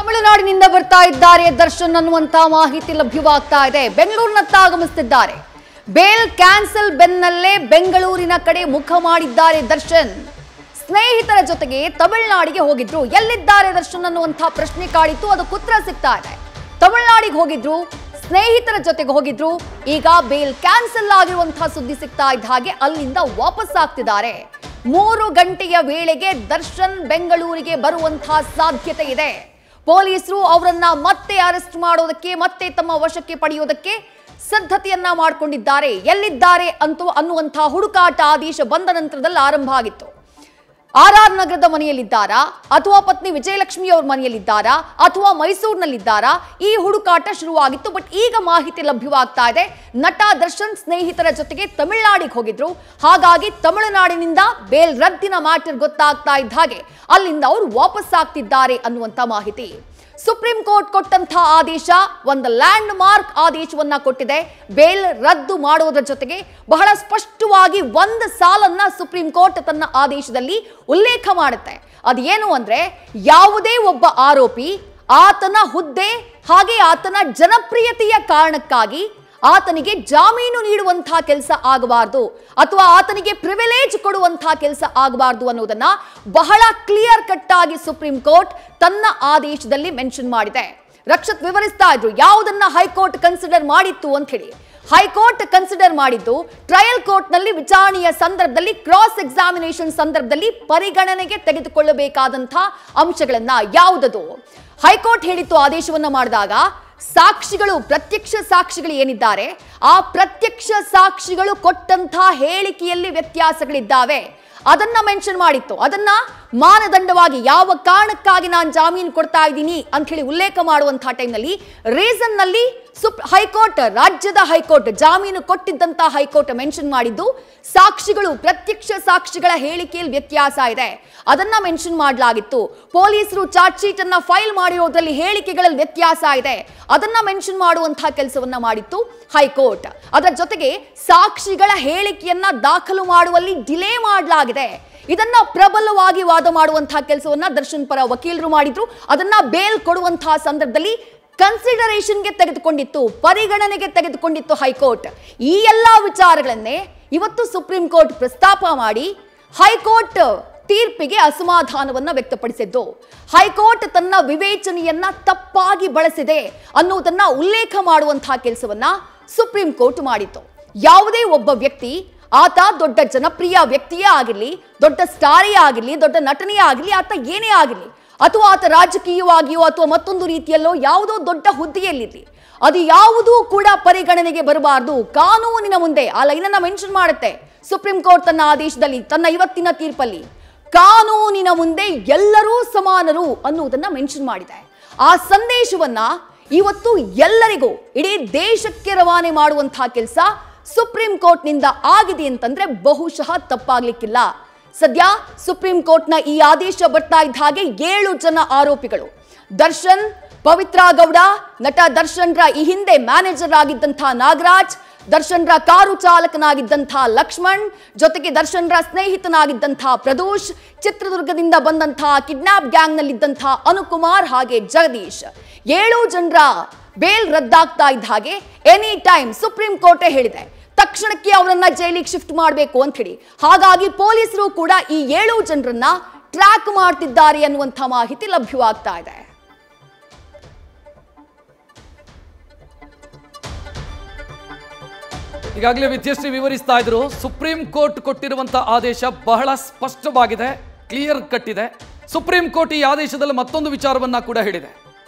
ತಮಿಳುನಾಡಿನಿಂದ ಬರ್ತಾ ಇದ್ದಾರೆ ದರ್ಶನ್ ಅನ್ನುವಂತ ಮಾಹಿತಿ ಲಭ್ಯವಾಗ್ತಾ ಇದೆ. ಬೆಂಗಳೂರಿನತ್ತ ಆಗಮಿಸುತ್ತಿದ್ದಾರೆ. ಬೇಲ್ ಕ್ಯಾನ್ಸಲ್ ಬೆನ್ನಲ್ಲೇ ಬೆಂಗಳೂರಿನ ಕಡೆ ಮುಖ ಮಾಡಿದ್ದಾರೆ ದರ್ಶನ್. ಸ್ನೇಹಿತರ ಜೊತೆಗೆ ತಮಿಳುನಾಡಿಗೆ ಹೋಗಿದ್ರು. ಎಲ್ಲಿದ್ದಾರೆ ದರ್ಶನ್ ಅನ್ನುವಂತ ಪ್ರಶ್ನೆ ಕಾಡಿತ್ತು. ಅದಕ್ಕೆ ಉತ್ತರ ಸಿಗ್ತಾ ಇದೆ. ತಮಿಳುನಾಡಿಗೆ ಹೋಗಿದ್ರು, ಸ್ನೇಹಿತರ ಜೊತೆಗೆ ಹೋಗಿದ್ರು. ಈಗ ಬೇಲ್ ಕ್ಯಾನ್ಸಲ್ ಆಗಿರುವಂತಹ ಸುದ್ದಿ ಸಿಗ್ತಾ ಇದ್ದ ಹಾಗೆ ಅಲ್ಲಿಂದ ವಾಪಸ್ ಆಗ್ತಿದ್ದಾರೆ. 3 ಗಂಟೆಯ ವೇಳೆಗೆ ದರ್ಶನ್ ಬೆಂಗಳೂರಿಗೆ ಬರುವಂತಹ ಸಾಧ್ಯತೆ ಇದೆ. ಪೊಲೀಸರು ಅವರನ್ನ ಮತ್ತೆ ಅರೆಸ್ಟ್ ಮಾಡೋದಕ್ಕೆ, ಮತ್ತೆ ತಮ್ಮ ವಶಕ್ಕೆ ಪಡೆಯೋದಕ್ಕೆ ಸಿದ್ಧತೆಯನ್ನ ಮಾಡಿಕೊಂಡಿದ್ದಾರೆ. ಎಲ್ಲಿದ್ದಾರೆ ಅನ್ನುವಂತಹ ಹುಡುಕಾಟ ಆದೇಶ ಬಂದ ನಂತರದಲ್ಲಿ ಆರಂಭ ಆಗಿತ್ತು. ಆರ್ ನಗರದ ಮನೆಯಲ್ಲಿದ್ದಾರಾ, ಅಥವಾ ಪತ್ನಿ ವಿಜಯಲಕ್ಷ್ಮಿ ಅವ್ರ ಮನೆಯಲ್ಲಿದ್ದಾರಾ, ಅಥವಾ ಮೈಸೂರಿನಲ್ಲಿದ್ದಾರಾ, ಈ ಹುಡುಕಾಟ ಶುರುವಾಗಿತ್ತು. ಬಟ್ ಈಗ ಮಾಹಿತಿ ಲಭ್ಯವಾಗ್ತಾ ಇದೆ, ನಟ ದರ್ಶನ್ ಸ್ನೇಹಿತರ ಜೊತೆಗೆ ತಮಿಳುನಾಡಿಗೆ ಹೋಗಿದ್ರು. ಹಾಗಾಗಿ ತಮಿಳುನಾಡಿನಿಂದ ಬೇಲ್ ರದ್ದಿನ ಮ್ಯಾಟರ್ ಗೊತ್ತಾಗ್ತಾ ಇದ್ದ ಹಾಗೆ ಅಲ್ಲಿಂದ ಅವರು ವಾಪಸ್ ಆಗ್ತಿದ್ದಾರೆ ಅನ್ನುವಂತ ಮಾಹಿತಿ. ಸುಪ್ರೀಂ ಕೋರ್ಟ್ ಕೊಟ್ಟಂತಹ ಆದೇಶ ಒಂದು ಲ್ಯಾಂಡ್ ಮಾರ್ಕ್ ಆದೇಶವನ್ನ ಕೊಟ್ಟಿದೆ. ಬೇಲ್ ರದ್ದು ಮಾಡೋದ್ರ ಜೊತೆಗೆ ಬಹಳ ಸ್ಪಷ್ಟವಾಗಿ ಒಂದು ಸಾಲನ್ನ ಸುಪ್ರೀಂ ಕೋರ್ಟ್ ತನ್ನ ಆದೇಶದಲ್ಲಿ ಉಲ್ಲೇಖ ಮಾಡುತ್ತೆ. ಅದೇನು ಅಂದ್ರೆ, ಯಾವುದೇ ಒಬ್ಬ ಆರೋಪಿ ಆತನ ಹುದ್ದೆ ಹಾಗೆ ಆತನ ಜನಪ್ರಿಯತೆಯ ಕಾರಣಕ್ಕಾಗಿ ಆತನಿಗೆ ಜಾಮೀನು ನೀಡುವಂತಹ ಕೆಲಸ ಆಗಬಾರದು, ಅಥವಾ ಆತನಿಗೆ ಪ್ರಿವಿಲೇಜ್ ಕೊಡುವಂತಹ ಕೆಲಸ ಆಗಬಾರದು ಅನ್ನೋದನ್ನ ಬಹಳ ಕ್ಲಿಯರ್ ಕಟ್ ಆಗಿ ಸುಪ್ರೀಂ ಕೋರ್ಟ್ ತನ್ನ ಆದೇಶದಲ್ಲಿ ಮೆನ್ಷನ್ ಮಾಡಿದೆ. ರಕ್ಷತ್ ವಿವರಿಸ್ತಾ ಇದ್ರು ಯಾವುದನ್ನ ಹೈಕೋರ್ಟ್ ಕನ್ಸಿಡರ್ ಮಾಡಿತ್ತು ಅಂತ ಹೇಳಿ. ಹೈಕೋರ್ಟ್ ಕನ್ಸಿಡರ್ ಮಾಡಿದ್ದು ಟ್ರಯಲ್ ಕೋರ್ಟ್ ನಲ್ಲಿ ವಿಚಾರಣೆಯ ಸಂದರ್ಭದಲ್ಲಿ, ಕ್ರಾಸ್ ಎಕ್ಸಾಮಿನೇಷನ್ ಸಂದರ್ಭದಲ್ಲಿ ಪರಿಗಣನೆಗೆ ತೆಗೆದುಕೊಳ್ಳಬೇಕಾದಂತಹ ಅಂಶಗಳನ್ನ. ಯಾವುದದು ಹೈಕೋರ್ಟ್ ಹೇಳಿತ್ತು ಆದೇಶವನ್ನ ಮಾಡಿದಾಗ, ಸಾಕ್ಷಿಗಳು, ಪ್ರತ್ಯಕ್ಷ ಸಾಕ್ಷಿಗಳು ಏನಿದ್ದಾರೆ, ಆ ಪ್ರತ್ಯಕ್ಷ ಸಾಕ್ಷಿಗಳು ಕೊಟ್ಟಂತಹ ಹೇಳಿಕೆಯಲ್ಲಿ ವ್ಯತ್ಯಾಸಗಳಿದ್ದಾವೆ, ಅದನ್ನ ಮೆನ್ಷನ್ ಮಾಡಿತ್ತು. ಅದನ್ನ ಮಾನದಂಡವಾಗಿ ಯಾವ ಕಾರಣಕ್ಕಾಗಿ ನಾನು ಜಾಮೀನು ಕೊಡ್ತಾ ಇದ್ದೀನಿ ಅಂತ ಹೇಳಿ ಉಲ್ಲೇಖ ಮಾಡುವಂತಹ ಟೈಮ್ನಲ್ಲಿ ರೀಸನ್ ನಲ್ಲಿ ಹೈಕೋರ್ಟ್, ರಾಜ್ಯದ ಹೈಕೋರ್ಟ್, ಜಾಮೀನು ಕೊಟ್ಟಿದ್ದಂತಹ ಹೈಕೋರ್ಟ್ ಮೆನ್ಷನ್ ಮಾಡಿದ್ದು ಸಾಕ್ಷಿಗಳು, ಪ್ರತ್ಯಕ್ಷ ಸಾಕ್ಷಿಗಳ ಹೇಳಿಕೆಯಲ್ಲಿ ವ್ಯತ್ಯಾಸ ಇದೆ, ಅದನ್ನ ಮೆನ್ಷನ್ ಮಾಡಲಾಗಿತ್ತು. ಪೊಲೀಸರು ಚಾರ್ಜ್ ಶೀಟ್ ಅನ್ನ ಫೈಲ್ ಮಾಡಿರೋದ್ರಲ್ಲಿ ಹೇಳಿಕೆಗಳಲ್ಲಿ ವ್ಯತ್ಯಾಸ ಇದೆ, ಅದನ್ನ ಮೆನ್ಷನ್ ಮಾಡುವಂತಹ ಕೆಲಸವನ್ನ ಮಾಡಿತ್ತು ಹೈಕೋರ್ಟ್. ಅದರ ಜೊತೆಗೆ ಸಾಕ್ಷಿಗಳ ಹೇಳಿಕೆಯನ್ನ ದಾಖಲು ಮಾಡುವಲ್ಲಿ ಡಿಲೇ ಮಾಡಲಾಗಿದೆ. ಇದನ್ನ ಪ್ರಬಲವಾಗಿ ವಾದ ಮಾಡುವಂತಹ ಕೆಲಸವನ್ನ ದರ್ಶನ್ ಪರ ವಕೀಲರು ಮಾಡಿದ್ರು. ಅದನ್ನ ಬೇಲ್ ಕೊಡುವಂತಹ ಸಂದರ್ಭದಲ್ಲಿ ಕನ್ಸಿಡರೇಷನ್ಗೆ ತೆಗೆದುಕೊಂಡಿತ್ತು, ಪರಿಗಣನೆಗೆ ತೆಗೆದುಕೊಂಡಿತ್ತು ಹೈಕೋರ್ಟ್. ಈ ಎಲ್ಲಾ ವಿಚಾರಗಳನ್ನೇ ಇವತ್ತು ಸುಪ್ರೀಂ ಕೋರ್ಟ್ ಪ್ರಸ್ತಾಪ ಮಾಡಿ ಹೈಕೋರ್ಟ್ ತೀರ್ಪಿಗೆ ಅಸಮಾಧಾನವನ್ನ ವ್ಯಕ್ತಪಡಿಸಿದ್ದು. ಹೈಕೋರ್ಟ್ ತನ್ನ ವಿವೇಚನೆಯನ್ನ ತಪ್ಪಾಗಿ ಬಳಸಿದೆ ಅನ್ನುವುದನ್ನ ಉಲ್ಲೇಖ ಮಾಡುವಂತಹ ಕೆಲಸವನ್ನ ಸುಪ್ರೀಂ ಕೋರ್ಟ್ ಮಾಡಿತ್ತು. ಯಾವುದೇ ಒಬ್ಬ ವ್ಯಕ್ತಿ, ಆತ ದೊಡ್ಡ ಜನಪ್ರಿಯ ವ್ಯಕ್ತಿಯೇ ಆಗಿರಲಿ, ದೊಡ್ಡ ಸ್ಟಾರೇ ಆಗಿರಲಿ, ದೊಡ್ಡ ನಟನೆಯೇ ಆಗಿರಲಿ, ಆತ ಏನೇ ಆಗಿರಲಿ, ಅಥವಾ ಆತ ರಾಜಕೀಯವಾಗಿಯೋ ಅಥವಾ ಮತ್ತೊಂದು ರೀತಿಯಲ್ಲೋ ಯಾವುದೋ ದೊಡ್ಡ ಹುದ್ದೆಯಲ್ಲಿರಲಿ, ಅದು ಯಾವುದೂ ಕೂಡ ಪರಿಗಣನೆಗೆ ಬರಬಾರದು ಕಾನೂನಿನ ಮುಂದೆ. ಆ ಲೈನನ್ನ ಮೆನ್ಷನ್ ಮಾಡುತ್ತೆ ಸುಪ್ರೀಂ ಕೋರ್ಟ್ ತನ್ನ ಆದೇಶದಲ್ಲಿ, ತನ್ನ ಇವತ್ತಿನ ತೀರ್ಪಲ್ಲಿ. ಕಾನೂನಿನ ಮುಂದೆ ಎಲ್ಲರೂ ಸಮಾನರು ಅನ್ನುವುದನ್ನ ಮೆನ್ಷನ್ ಮಾಡಿದೆ. ಆ ಸಂದೇಶವನ್ನ ಇವತ್ತು ಎಲ್ಲರಿಗೂ, ಇಡೀ ದೇಶಕ್ಕೆ ರವಾನೆ ಮಾಡುವಂತಹ ಕೆಲಸ ಸುಪ್ರೀಂ ಕೋರ್ಟ್ ನಿಂದ ಆಗಿದೆ ಅಂತಂದ್ರೆ ಬಹುಶಃ ತಪ್ಪಾಗ್ಲಿಕ್ಕಿಲ್ಲ. ಸದ್ಯ ಸುಪ್ರೀಂ ಕೋರ್ಟ್ನ ಈ ಆದೇಶ ಬರ್ತಾ ಇದ್ದ ಹಾಗೆ 7 ಜನ ಆರೋಪಿಗಳು, ದರ್ಶನ್, ಪವಿತ್ರ ಗೌಡ, ನಟ ದರ್ಶನ್ರ ಈ ಹಿಂದೆ ಮ್ಯಾನೇಜರ್ ಆಗಿದ್ದಂತಹ ನಾಗರಾಜ್, ದರ್ಶನ್ರ ಕಾರು ಚಾಲಕನಾಗಿದ್ದಂತಹ ಲಕ್ಷ್ಮಣ್, ಜೊತೆಗೆ ದರ್ಶನ್ರ ಸ್ನೇಹಿತನಾಗಿದ್ದಂತಹ ಪ್ರದೋಷ್, ಚಿತ್ರದುರ್ಗದಿಂದ ಬಂದಂತಹ ಕಿಡ್ನಾಪ್ ಗ್ಯಾಂಗ್ ನಲ್ಲಿದ್ದಂತಹ ಅನುಕುಮಾರ್ ಹಾಗೆ ಜಗದೀಶ್, 7 ಜನರ ಬೇಲ್ ರದ್ದಾಗ್ತಾ ಇದ್ದ ಹಾಗೆ ಎನಿ ಟೈಮ್ ಸುಪ್ರೀಂ ಕೋರ್ಟೇ ಹೇಳಿದೆ ತಕ್ಷಣಕ್ಕೆ ಅವರನ್ನ ಜೈಲಿಗೆ ಶಿಫ್ಟ್ ಮಾಡಬೇಕು ಅಂತ ಹೇಳಿ. ಹಾಗಾಗಿ ಪೊಲೀಸರು ಕೂಡ ಈ 7 ಜನರನ್ನ ಟ್ರ್ಯಾಕ್ ಮಾಡ್ತಿದ್ದಾರೆ ಅನ್ನುವಂಥ ಮಾಹಿತಿ ಲಭ್ಯವಾಗ್ತಾ ಇದೆ. ಈಗಾಗಲೇ ವಿದ್ಯಶ್ರೀ ವಿವರಿಸ್ತಾ ಇದ್ರು, ಸುಪ್ರೀಂ ಕೋರ್ಟ್ ಕೊಟ್ಟಿರುವಂತಹ ಆದೇಶ ಬಹಳ ಸ್ಪಷ್ಟವಾಗಿದೆ, ಕ್ಲಿಯರ್ ಕಟ್ ಇದೆ. ಸುಪ್ರೀಂ ಕೋರ್ಟ್ ಈ ಆದೇಶದಲ್ಲಿ ಮತ್ತೊಂದು ವಿಚಾರವನ್ನ ಕೂಡ ಹೇಳಿದೆ.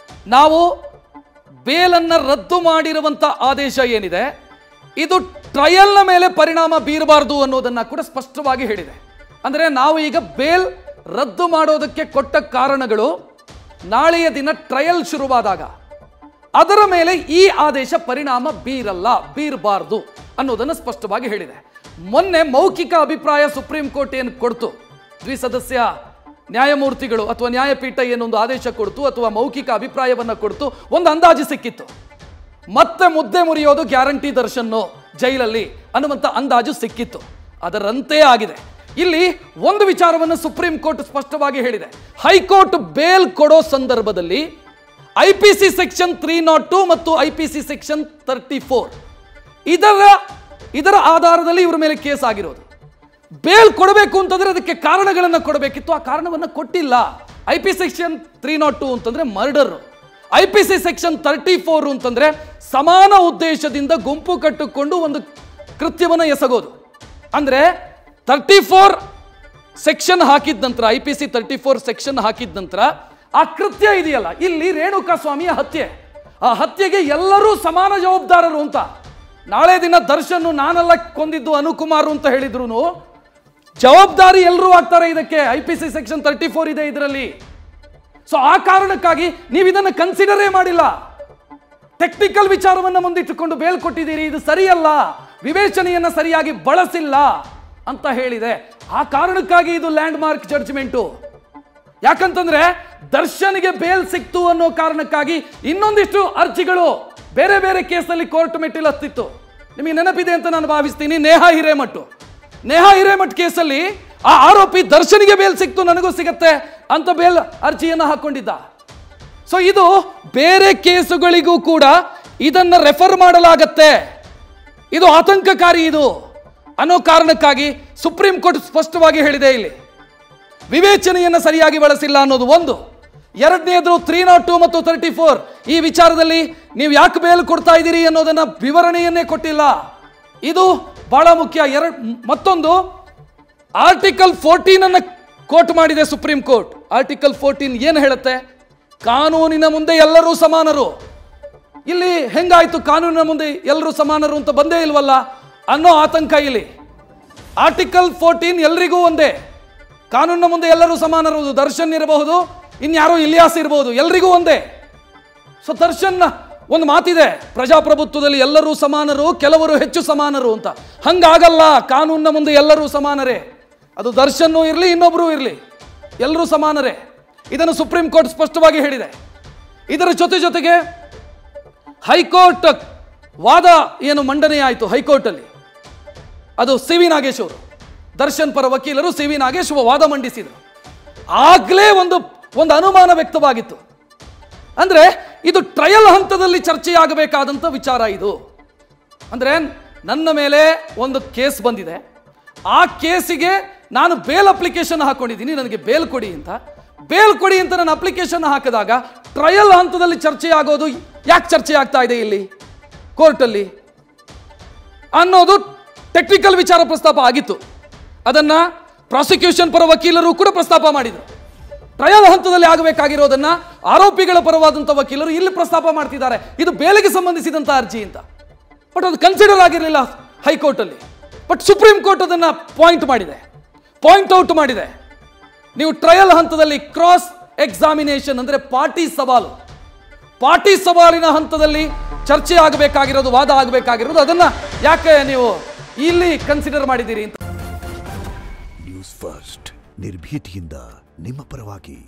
ನಾವು ಬೇಲನ್ನ ರದ್ದು ಮಾಡಿರುವಂತ ಆದೇಶ ಏನಿದೆ, ಇದು ಟ್ರಯಲ್ನ ಮೇಲೆ ಪರಿಣಾಮ ಬೀರಬಾರದು ಅನ್ನೋದನ್ನ ಕೂಡ ಸ್ಪಷ್ಟವಾಗಿ ಹೇಳಿದೆ. ಅಂದ್ರೆ ನಾವು ಈಗ ಬೇಲ್ ರದ್ದು ಮಾಡೋದಕ್ಕೆ ಕೊಟ್ಟ ಕಾರಣಗಳು ನಾಳೆಯ ದಿನ ಟ್ರಯಲ್ ಶುರುವಾದಾಗ ಅದರ ಮೇಲೆ ಈ ಆದೇಶ ಪರಿಣಾಮ ಬೀರಬಾರದು ಅನ್ನೋದನ್ನು ಸ್ಪಷ್ಟವಾಗಿ ಹೇಳಿದೆ. ಮೊನ್ನೆ ಮೌಖಿಕ ಅಭಿಪ್ರಾಯ ಸುಪ್ರೀಂ ಕೋರ್ಟ್ ಏನು ಕೊಡ್ತು, ದ್ವಿಸದಸ್ಯ ನ್ಯಾಯಮೂರ್ತಿಗಳು ಅಥವಾ ನ್ಯಾಯಪೀಠ ಏನೊಂದು ಆದೇಶ ಕೊಡ್ತು ಅಥವಾ ಮೌಖಿಕ ಅಭಿಪ್ರಾಯವನ್ನ ಕೊಡ್ತು, ಒಂದು ಅಂದಾಜು ಸಿಕ್ಕಿತ್ತು. ಮತ್ತೆ ಮುದ್ದೆ ಮುರಿಯೋದು ಗ್ಯಾರಂಟಿ ದರ್ಶನ್ನು ಜೈಲಲ್ಲಿ ಅನ್ನುವಂಥ ಅಂದಾಜು ಸಿಕ್ಕಿತ್ತು. ಅದರಂತೆ ಆಗಿದೆ. ಇಲ್ಲಿ ಒಂದು ವಿಚಾರವನ್ನು ಸುಪ್ರೀಂ ಕೋರ್ಟ್ ಸ್ಪಷ್ಟವಾಗಿ ಹೇಳಿದೆ. ಹೈಕೋರ್ಟ್ ಬೇಲ್ ಕೊಡೋ ಸಂದರ್ಭದಲ್ಲಿ IPC ಸೆಕ್ಷನ್ 302 ಮತ್ತು IPC ಸೆಕ್ಷನ್ 34 ಇದರ ಆಧಾರದಲ್ಲಿ ಇವರ ಮೇಲೆ ಕೇಸ್ ಆಗಿರೋದು. ಬೇಲ್ ಕೊಡಬೇಕು ಅಂತಂದ್ರೆ ಅದಕ್ಕೆ ಕಾರಣಗಳನ್ನು ಕೊಡಬೇಕಿತ್ತು, ಆ ಕಾರಣವನ್ನು ಕೊಟ್ಟಿಲ್ಲ. IPC ಸೆಕ್ಷನ್ 302 ಅಂತಂದ್ರೆ ಮರ್ಡರ್, IPC ಸೆಕ್ಷನ್ 34 ಅಂತಂದ್ರೆ ಸಮಾನ ಉದ್ದೇಶದಿಂದ ಗುಂಪು ಕಟ್ಟಿಕೊಂಡು ಒಂದು ಕೃತ್ಯವನ್ನು ಎಸಗೋದು. ಅಂದ್ರೆ 34 ಸೆಕ್ಷನ್ ಹಾಕಿದ ನಂತರ, IPC 34 ಸೆಕ್ಷನ್ ಹಾಕಿದ ನಂತರ ಆ ಕೃತ್ಯ ಇದೆಯಲ್ಲ, ಇಲ್ಲಿ ರೇಣುಕಾ ಸ್ವಾಮಿಯ ಹತ್ಯೆ, ಆ ಹತ್ಯೆಗೆ ಎಲ್ಲರೂ ಸಮಾನ ಜವಾಬ್ದಾರರು ಅಂತ. ನಾಳೆ ದಿನ ದರ್ಶನ್ ನಾನೆಲ್ಲ ಕೊಂದಿದ್ದು ಅನುಕುಮಾರ್ ಅಂತ ಹೇಳಿದ್ರು ಜವಾಬ್ದಾರಿ ಎಲ್ಲರೂ ಆಗ್ತಾರೆ ಇದಕ್ಕೆ. IPC ಸೆಕ್ಷನ್ 34 ಇದೆ ಇದರಲ್ಲಿ. ಸೊ ಆ ಕಾರಣಕ್ಕಾಗಿ ನೀವು ಇದನ್ನು ಕನ್ಸಿಡರೇ ಮಾಡಿಲ್ಲ. ಟೆಕ್ನಿಕಲ್ ವಿಚಾರವನ್ನು ಮುಂದಿಟ್ಟುಕೊಂಡು ಬೇಲ್ ಕೊಟ್ಟಿದ್ದೀರಿ, ಇದು ಸರಿಯಲ್ಲ, ವಿವೇಚನೆಯನ್ನು ಸರಿಯಾಗಿ ಬಳಸಿಲ್ಲ ಅಂತ ಹೇಳಿದೆ. ಆ ಕಾರಣಕ್ಕಾಗಿ ಇದು ಲ್ಯಾಂಡ್ ಮಾರ್ಕ್ ಜಡ್ಜ್ಮೆಂಟು. ಯಾಕಂತಂದ್ರೆ ದರ್ಶನ್ಗೆ ಬೇಲ್ ಸಿಕ್ತು ಅನ್ನೋ ಕಾರಣಕ್ಕಾಗಿ ಇನ್ನೊಂದಿಷ್ಟು ಅರ್ಜಿಗಳು ಬೇರೆ ಬೇರೆ ಕೇಸಲ್ಲಿ ಕೋರ್ಟ್ ಮೆಟ್ಟಿಲು ಹತ್ತಿತ್ತು. ನಿಮಗೆ ನೆನಪಿದೆ ಅಂತ ನಾನು ಭಾವಿಸ್ತೀನಿ. ನೇಹಾ ಹಿರೇಮಠ್ ಕೇಸಲ್ಲಿ ಆ ಆರೋಪಿ ದರ್ಶನ್ಗೆ ಬೇಲ್ ಸಿಕ್ತು, ನನಗೂ ಸಿಗತ್ತೆ ಅಂತ ಬೇಲ್ ಅರ್ಜಿಯನ್ನು ಹಾಕೊಂಡಿದ್ದ. ಸೊ ಇದು ಬೇರೆ ಕೇಸುಗಳಿಗೂ ಕೂಡ ಇದನ್ನ ರೆಫರ್ ಮಾಡಲಾಗತ್ತೆ, ಇದು ಆತಂಕಕಾರಿ ಇದು ಅನ್ನೋ ಕಾರಣಕ್ಕಾಗಿ ಸುಪ್ರೀಂ ಕೋರ್ಟ್ ಸ್ಪಷ್ಟವಾಗಿ ಹೇಳಿದೆ. ಇಲ್ಲಿ ವಿವೇಚನೆಯನ್ನು ಸರಿಯಾಗಿ ಬಳಸಿಲ್ಲ ಅನ್ನೋದು ಒಂದು. ಎರಡನೇದು 302 ಮತ್ತು 34 ಈ ವಿಚಾರದಲ್ಲಿ ನೀವು ಯಾಕೆ ಬೇಲ್ ಕೊಡ್ತಾ ಇದ್ದೀರಿ ಅನ್ನೋದನ್ನ ವಿವರಣೆಯನ್ನೇ ಕೊಟ್ಟಿಲ್ಲ. ಇದು ಬಹಳ ಮುಖ್ಯ. ಮತ್ತೊಂದು ಆರ್ಟಿಕಲ್ 14 ಅನ್ನು ಕೋಟ್ ಮಾಡಿದೆ ಸುಪ್ರೀಂ ಕೋರ್ಟ್. ಆರ್ಟಿಕಲ್ 14 ಏನು ಹೇಳುತ್ತೆ? ಕಾನೂನಿನ ಮುಂದೆ ಎಲ್ಲರೂ ಸಮಾನರು. ಇಲ್ಲಿ ಹೆಂಗಾಯ್ತು ಕಾನೂನಿನ ಮುಂದೆ ಎಲ್ಲರೂ ಸಮಾನರು ಅಂತ ಬಂದೇ ಇಲ್ವಲ್ಲ ಅನ್ನೋ ಆತಂಕ ಇಲ್ಲಿ. ಆರ್ಟಿಕಲ್ 14 ಎಲ್ರಿಗೂ ಒಂದೇ, ಕಾನೂನಿನ ಮುಂದೆ ಎಲ್ಲರೂ ಸಮಾನರು. ದರ್ಶನ್ ಇರಬಹುದು, ಇನ್ಯಾರೋ ಇಲಿಯಾಸ್ ಇರಬಹುದು, ಎಲ್ರಿಗೂ ಒಂದೇ. ಸೊ ದರ್ಶನ್ ಒಂದು ಮಾತಿದೆ, ಪ್ರಜಾಪ್ರಭುತ್ವದಲ್ಲಿ ಎಲ್ಲರೂ ಸಮಾನರು, ಕೆಲವರು ಹೆಚ್ಚು ಸಮಾನರು ಅಂತ. ಹಂಗಾಗಲ್ಲ, ಕಾನೂನಿನ ಮುಂದೆ ಎಲ್ಲರೂ ಸಮಾನರೇ. ಅದು ದರ್ಶನ್ ಇರಲಿ, ಇನ್ನೊಬ್ರು ಇರಲಿ, ಎಲ್ಲರೂ ಸಮಾನರೇ. ಇದನ್ನು ಸುಪ್ರೀಂ ಕೋರ್ಟ್ ಸ್ಪಷ್ಟವಾಗಿ ಹೇಳಿದೆ. ಇದರ ಜೊತೆಗೆ ಹೈಕೋರ್ಟ್ ವಾದ ಏನು ಮಂಡನೆಯಾಯಿತು ಹೈಕೋರ್ಟಲ್ಲಿ, ಅದು ಸಿ ವಿ ನಾಗೇಶ್ ಅವರು, ದರ್ಶನ್ ಪರ ವಕೀಲರು ಸಿ ವಿ ನಾಗೇಶ್ ವಾದ ಮಂಡಿಸಿದರು. ಆಗ್ಲೇ ಒಂದು ಅನುಮಾನ ವ್ಯಕ್ತವಾಗಿತ್ತು. ಅಂದ್ರೆ ಇದು ಟ್ರಯಲ್ ಹಂತದಲ್ಲಿ ಚರ್ಚೆಯಾಗಬೇಕಾದಂಥ ವಿಚಾರ ಇದು. ಅಂದ್ರೆ ನನ್ನ ಮೇಲೆ ಒಂದು ಕೇಸ್ ಬಂದಿದೆ, ಆ ಕೇಸಿಗೆ ನಾನು ಬೇಲ್ ಅಪ್ಲಿಕೇಶನ್ ಹಾಕೊಂಡಿದ್ದೀನಿ, ನನಗೆ ಬೇಲ್ ಕೊಡಿ ಅಂತ ನಾನು ಅಪ್ಲಿಕೇಶನ್ ಹಾಕಿದಾಗ ಟ್ರಯಲ್ ಹಂತದಲ್ಲಿ ಚರ್ಚೆ ಆಗೋದು ಯಾಕೆ ಚರ್ಚೆ ಆಗ್ತಾ ಇದೆ ಇಲ್ಲಿ ಕೋರ್ಟಲ್ಲಿ ಅನ್ನೋದು ಟೆಕ್ನಿಕಲ್ ವಿಚಾರ ಪ್ರಸ್ತಾಪ ಆಗಿತ್ತು. ಅದನ್ನ ಪ್ರಾಸಿಕ್ಯೂಷನ್ ಪರ ವಕೀಲರು ಕೂಡ ಪ್ರಸ್ತಾಪ ಮಾಡಿದರು. ಟ್ರಯಲ್ ಹಂತದಲ್ಲಿ ಆಗಬೇಕಾಗಿರೋದನ್ನ ಆರೋಪಿಗಳ ಪರವಾದಂಥ ವಕೀಲರು ಇಲ್ಲಿ ಪ್ರಸ್ತಾಪ ಮಾಡ್ತಿದ್ದಾರೆ, ಇದು ಬೇಲಿಗೆ ಸಂಬಂಧಿಸಿದಂಥ ಅರ್ಜಿ ಅಂತ. ಬಟ್ ಅದು ಕನ್ಸಿಡರ್ ಆಗಿರಲಿಲ್ಲ ಹೈಕೋರ್ಟಲ್ಲಿ. ಬಟ್ ಸುಪ್ರೀಂ ಕೋರ್ಟ್ ಅದನ್ನ ಪಾಯಿಂಟ್ ಔಟ್ ಮಾಡಿದೆ. ನೀವು ಟ್ರಯಲ್ ಹಂತದಲ್ಲಿ ಕ್ರಾಸ್ ಎಕ್ಸಾಮಿನೇಷನ್ ಅಂದ್ರೆ ಪಾರ್ಟಿ ಸವಾಲಿನ ಹಂತದಲ್ಲಿ ಚರ್ಚೆ ಆಗಬೇಕಾಗಿರೋದು, ವಾದ ಆಗಬೇಕಾಗಿರೋದು, ಅದನ್ನ ಯಾಕೆ ನೀವು ಇಲ್ಲಿ ಕನ್ಸಿಡರ್ ಮಾಡಿದ್ದೀರಿ ಅಂತ. ನ್ಯೂಸ್ ಫಸ್ಟ್ ನಿರ್ಭೀತಿಯಿಂದ ನಿಮ್ಮ ಪರವಾಗಿ.